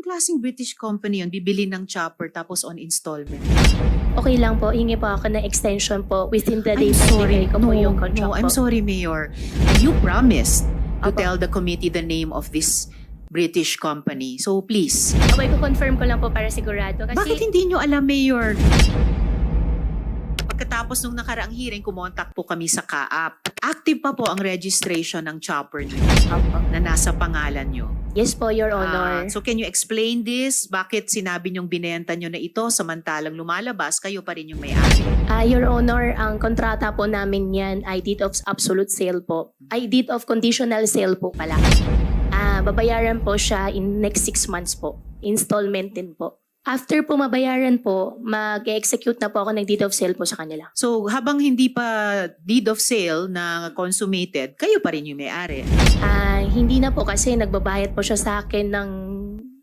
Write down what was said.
klaseng British company yun? Bibili ng chopper tapos on installment. Okay lang po, hingi po ako ng extension po within the I'm days na sorry. ibigay ko po yung contract No, I'm po. sorry, Mayor. You promised to Apo. tell the committee the name of this British company. So please, Okay, ko-confirm ko lang po para sigurado. Kasi bakit hindi nyo alam, Mayor? Pagkatapos nung nakaraang hearing, kumontak po kami sa CAAP. Active pa po ang registration ng chopper nyo na nasa pangalan nyo. Yes po, Your Honor. So can you explain this? Bakit sinabi nyong binenta nyo na ito samantalang lumalabas, kayo pa rin yung may-ari? Your Honor, ang kontrata po namin yan ay deed of absolute sale po. Ay deed of conditional sale po pala. Babayaran po siya in next 6 months po. Installment din po. After po mabayaran po, mag-execute na po ako ng deed of sale po sa kanila. So habang hindi pa deed of sale na consummated, kayo pa rin yung may-ari. Hindi na po kasi nagbabayad po siya sa akin ng